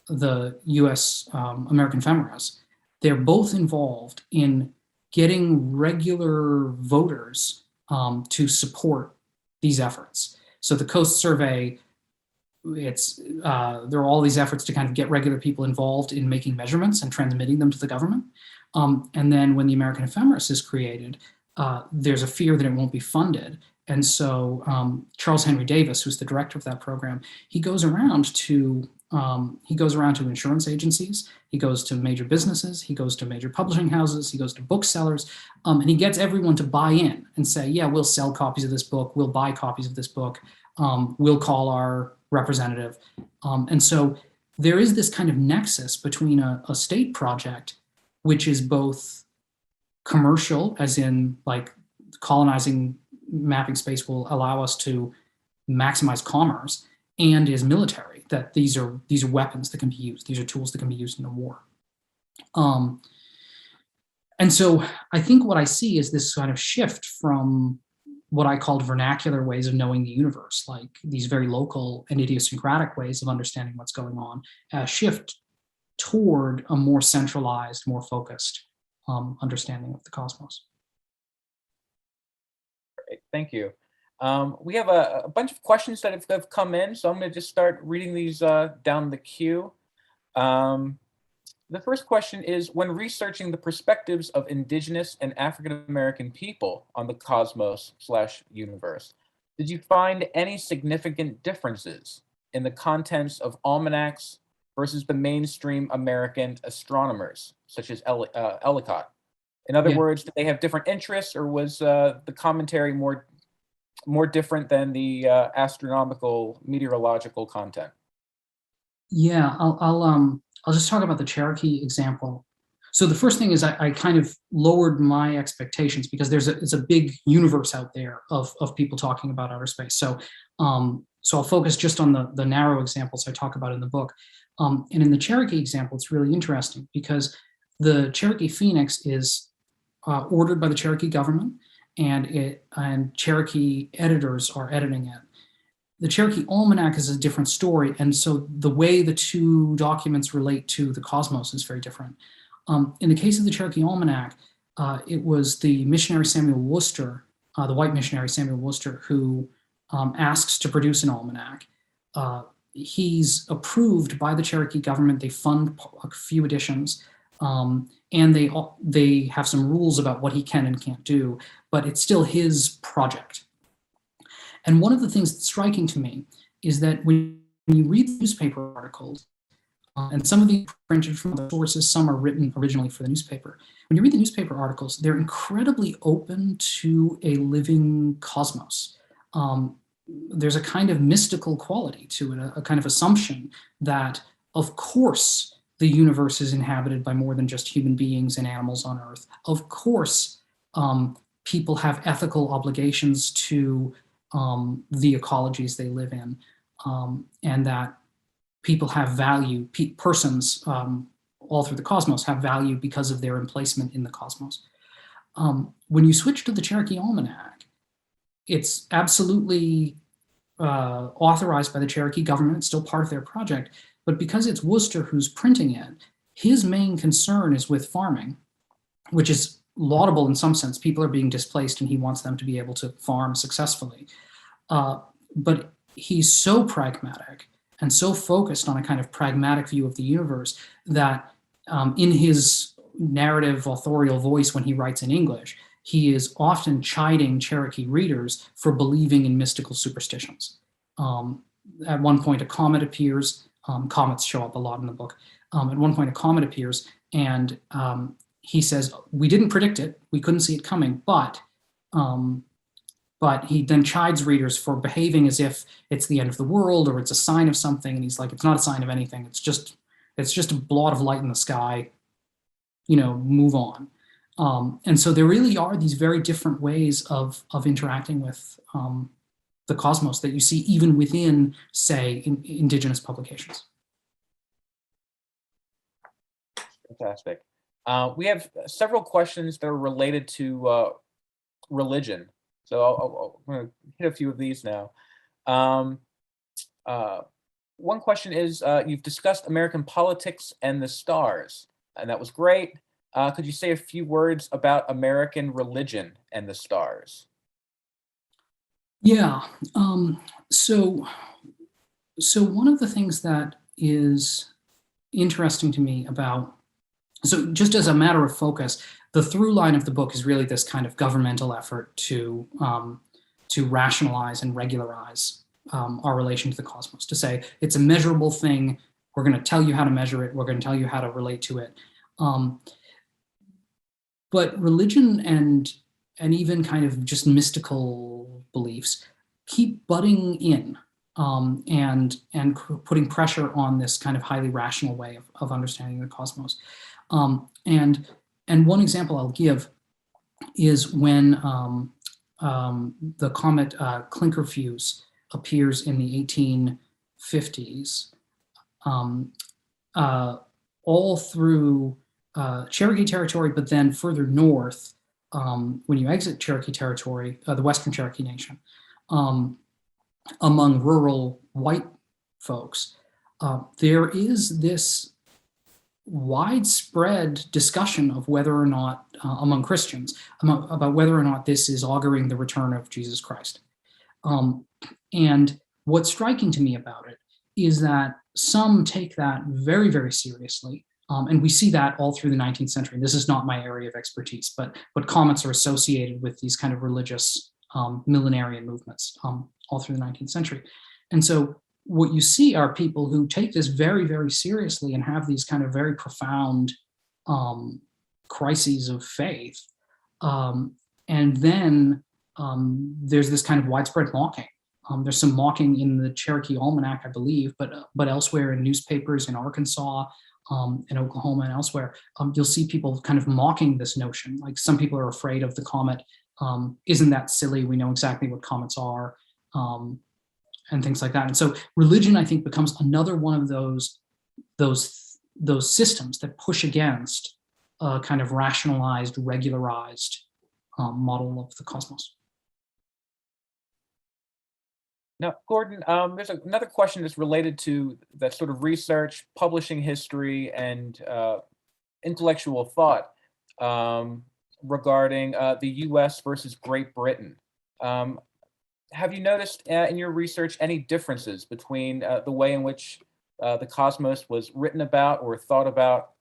U.S. American Ephemeris, they're both involved in getting regular voters to support these efforts. So the Coast Survey, there are all these efforts to kind of get regular people involved in making measurements and transmitting them to the government. And then when the American Ephemeris is created, there's a fear that it won't be funded. And so Charles Henry Davis, who's the director of that program, he goes around to insurance agencies, he goes to major businesses, he goes to major publishing houses, he goes to booksellers, and he gets everyone to buy in and say, yeah, we'll sell copies of this book, we'll buy copies of this book, we'll call our representative. And so there is this kind of nexus between a state project, which is both commercial, as in like colonizing mapping space will allow us to maximize commerce, and is military, that these are weapons that can be used, these are tools that can be used in a war. And so I think what I see is this kind of shift from what I called vernacular ways of knowing the universe, like these very local and idiosyncratic ways of understanding what's going on, shift toward a more centralized, more focused understanding of the cosmos. Great, thank you. We have a bunch of questions that have come in, so I'm going to just start reading these down the queue. The first question is, when researching the perspectives of Indigenous and African American people on the cosmos/universe, did you find any significant differences in the contents of almanacs versus the mainstream American astronomers, such as Ellicott? In other words, did they have different interests, or was the commentary more different than the astronomical meteorological content? Yeah, I'll just talk about the Cherokee example. So the first thing is I kind of lowered my expectations because it's a big universe out there of people talking about outer space. So so I'll focus just on the narrow examples I talk about in the book. And in the Cherokee example, it's really interesting because the Cherokee Phoenix is ordered by the Cherokee government, and Cherokee editors are editing it. The Cherokee Almanac is a different story, and so the way the two documents relate to the cosmos is very different. In the case of the Cherokee Almanac, it was the missionary Samuel Worcester, the white missionary Samuel Worcester, who asks to produce an almanac. He's approved by the Cherokee government. They fund a few editions, and they have some rules about what he can and can't do, but it's still his project. And one of the things that's striking to me is that when you read the newspaper articles, and some of these are printed from other sources, some are written originally for the newspaper. When you read the newspaper articles, they're incredibly open to a living cosmos. There's a kind of mystical quality to it, a kind of assumption that, of course, the universe is inhabited by more than just human beings and animals on Earth. Of course, people have ethical obligations to the ecologies they live in, and that people have value, persons all through the cosmos have value because of their emplacement in the cosmos. When you switch to the Cherokee Almanac, it's absolutely authorized by the Cherokee government. It's still part of their project, but because it's Worcester who's printing it, his main concern is with farming, which is laudable in some sense. People are being displaced and he wants them to be able to farm successfully. But he's so pragmatic and so focused on a kind of pragmatic view of the universe that in his narrative authorial voice when he writes in English, he is often chiding Cherokee readers for believing in mystical superstitions. At one point, a comet appears. Comets show up a lot in the book. At one point, a comet appears, and he says, "We didn't predict it. We couldn't see it coming, but he then chides readers for behaving as if it's the end of the world or it's a sign of something." And he's like, "It's not a sign of anything. It's just a blot of light in the sky. Move on." And so there really are these very different ways of interacting with the cosmos that you see even within, say, indigenous publications. Fantastic. We have several questions that are related to religion. So I'm going to hit a few of these now. One question is, you've discussed American politics and the stars, and that was great. Could you say a few words about American religion and the stars? Yeah. So one of the things that is interesting to me about, so just as a matter of focus, the through line of the book is really this kind of governmental effort to rationalize and regularize our relation to the cosmos, to say it's a measurable thing. We're going to tell you how to measure it. We're going to tell you how to relate to it. But religion and even kind of just mystical beliefs keep butting in and putting pressure on this kind of highly rational way of understanding the cosmos. And one example I'll give is when the comet Clinkerfuse appears in the 1850s, all through Cherokee territory, but then further north, when you exit Cherokee territory, the Western Cherokee Nation, among rural white folks, there is this widespread discussion of whether or not, among Christians, about whether or not this is auguring the return of Jesus Christ. And what's striking to me about it is that some take that very, very seriously. And we see that all through the 19th century. This is not my area of expertise, but comets are associated with these kind of religious millenarian movements all through the 19th century. And so what you see are people who take this very, very seriously and have these kind of very profound crises of faith. And then there's this kind of widespread mocking. There's some mocking in the Cherokee Almanac, I believe, but elsewhere in newspapers in Arkansas, in Oklahoma and elsewhere, you'll see people kind of mocking this notion. Like, some people are afraid of the comet. Isn't that silly? We know exactly what comets are. things like that. And so religion, I think, becomes another one of those systems that push against a kind of rationalized, regularized model of the cosmos. Now, Gordon, there's another question that's related to that sort of research, publishing history, and intellectual thought regarding the U.S. versus Great Britain. Have you noticed in your research any differences between the way in which the cosmos was written about or thought about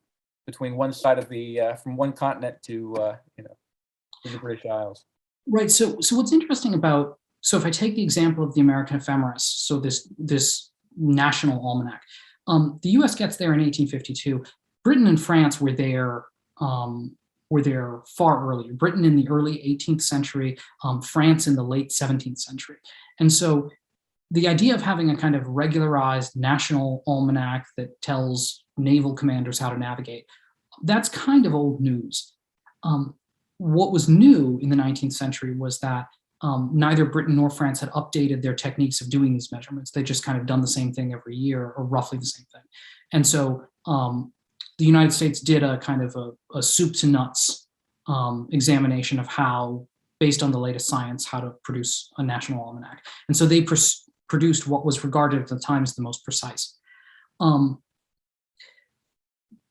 between one side of the from one continent to to the British Isles? Right. So what's interesting about, so if I take the example of the American Ephemeris, so this national almanac, the U.S. gets there in 1852. Britain and France were there far earlier. Britain in the early 18th century, France in the late 17th century. And so the idea of having a kind of regularized national almanac that tells naval commanders how to navigate, that's kind of old news. What was new in the 19th century was that neither Britain nor France had updated their techniques of doing these measurements. They just kind of done the same thing every year, or roughly the same thing. And so the United States did a kind of a soup to nuts examination of how, based on the latest science, how to produce a national almanac. And so they produced what was regarded at the time as the most precise. But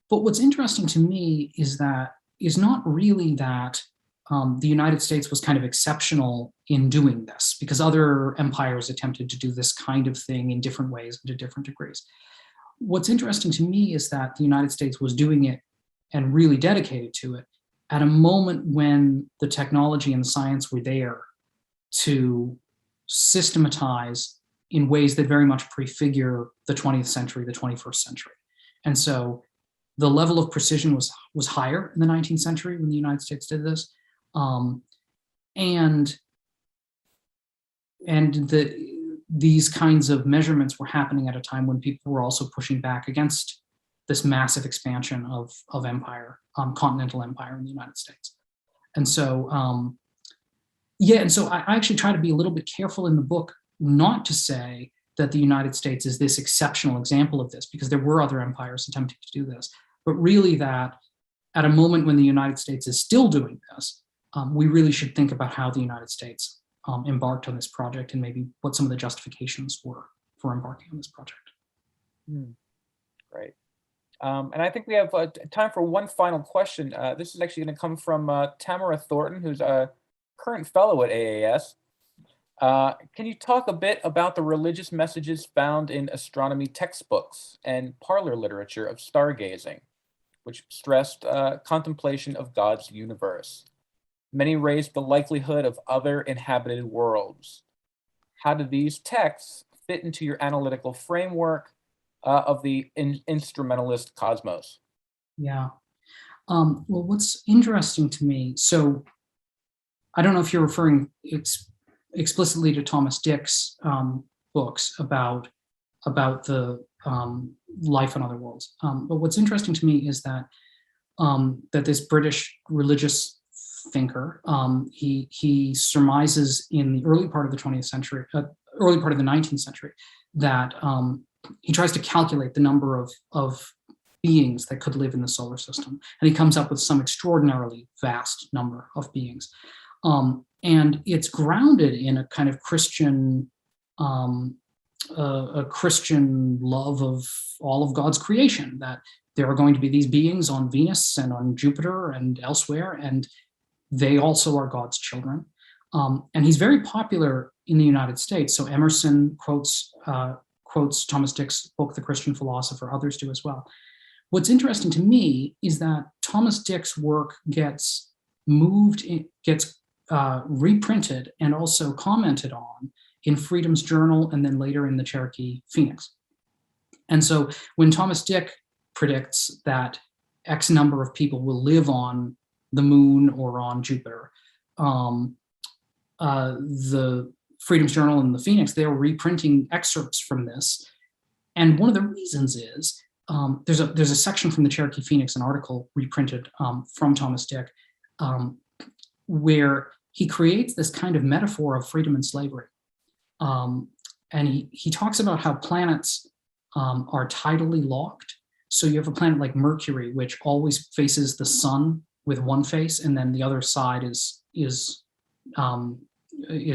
what's interesting to me is not really that the United States was kind of exceptional in doing this, because other empires attempted to do this kind of thing in different ways and to different degrees. What's interesting to me is that the United States was doing it and really dedicated to it at a moment when the technology and the science were there to systematize in ways that very much prefigure the 20th century, the 21st century. And so the level of precision was higher in the 19th century when the United States did this. These kinds of measurements were happening at a time when people were also pushing back against this massive expansion of empire, continental empire in the United States. And so, and so I actually try to be a little bit careful in the book not to say that the United States is this exceptional example of this, because there were other empires attempting to do this, but really that at a moment when the United States is still doing this, we really should think about how the United States embarked on this project and maybe what some of the justifications were for embarking on this project. Great. And I think we have time for one final question. This is actually going to come from Tamara Thornton, who's a current fellow at AAS. Can you talk a bit about the religious messages found in astronomy textbooks and parlor literature of stargazing, which stressed contemplation of God's universe? Many raised the likelihood of other inhabited worlds. How do these texts fit into your analytical framework of the instrumentalist cosmos? Yeah. Well, what's interesting to me, so I don't know if you're referring explicitly to Thomas Dick's books about the life on other worlds. But what's interesting to me is that that this British religious thinker, he surmises in the early part of the 20th century, early part of the 19th century, that he tries to calculate the number of beings that could live in the solar system. And he comes up with some extraordinarily vast number of beings. And it's grounded in a kind of Christian, a Christian love of all of God's creation, that there are going to be these beings on Venus and on Jupiter and elsewhere, and they also are God's children. And he's very popular in the United States. So Emerson quotes Thomas Dick's book, The Christian Philosopher. Others do as well. What's interesting to me is that Thomas Dick's work gets reprinted and also commented on in Freedom's Journal and then later in the Cherokee Phoenix. And so when Thomas Dick predicts that X number of people will live on the moon or on Jupiter, the Freedom's Journal and the Phoenix, they're reprinting excerpts from this. And one of the reasons is there's a section from the Cherokee Phoenix, an article reprinted from Thomas Dick, where he creates this kind of metaphor of freedom and slavery. And he talks about how planets are tidally locked. So you have a planet like Mercury, which always faces the sun with one face, and then the other side is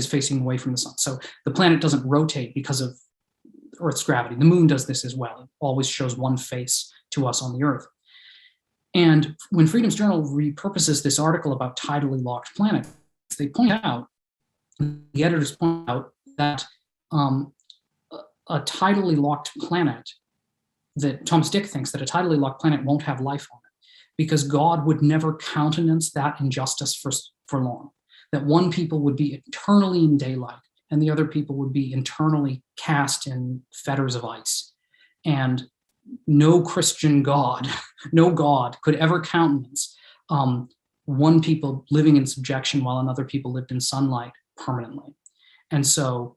facing away from the sun. So the planet doesn't rotate because of Earth's gravity. The moon does this as well. It always shows one face to us on the Earth. And when Freedom's Journal repurposes this article about tidally locked planets, they point out, the editors point out that a tidally locked planet, that Thomas Dick thinks that a tidally locked planet won't have life on it because God would never countenance that injustice for long. That one people would be eternally in daylight and the other people would be internally cast in fetters of ice. And no Christian God, no God could ever countenance one people living in subjection while another people lived in sunlight permanently. And so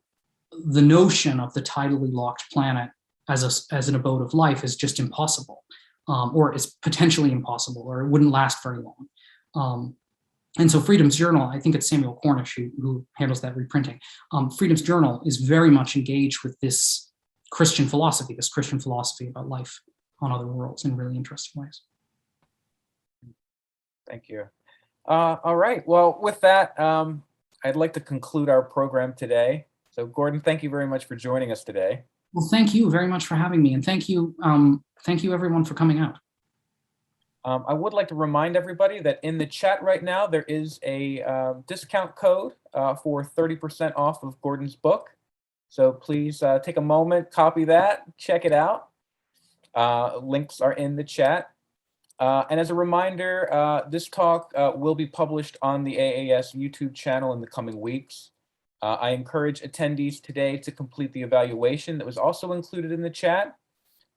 the notion of the tidally locked planet as an abode of life is just impossible, or it's potentially impossible, or it wouldn't last very long. And so Freedom's Journal, I think it's Samuel Cornish who handles that reprinting. Freedom's Journal is very much engaged with this Christian philosophy about life on other worlds in really interesting ways. Thank you. All right. Well, with that, I'd like to conclude our program today. So Gordon, thank you very much for joining us today. Well, thank you very much for having me. And thank you everyone for coming out. I would like to remind everybody that in the chat right now, there is a discount code for 30% off of Gordon's book. So please take a moment, copy that, check it out. Links are in the chat. And as a reminder, this talk will be published on the AAS YouTube channel in the coming weeks. I encourage attendees today to complete the evaluation that was also included in the chat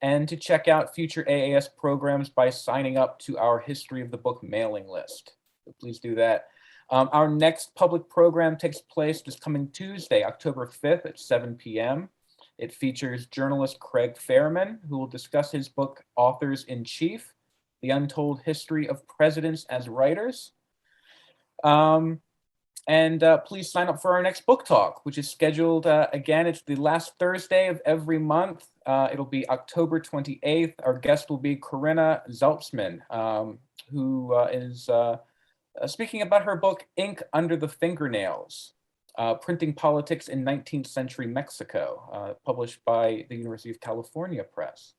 and to check out future AAS programs by signing up to our History of the Book mailing list. So please do that. Our next public program takes place this coming Tuesday, October 5th at 7 p.m. It features journalist Craig Fairman, who will discuss his book, Authors in Chief, The Untold History of Presidents as Writers. And please sign up for our next book talk, which is scheduled, again, it's the last Thursday of every month. It'll be October 28th. Our guest will be Corinna Zeltzman, who is speaking about her book, Ink Under the Fingernails, Printing Politics in 19th Century Mexico, published by the University of California Press.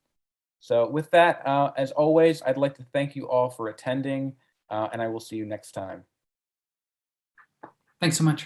So with that, as always, I'd like to thank you all for attending, and I will see you next time. Thanks so much.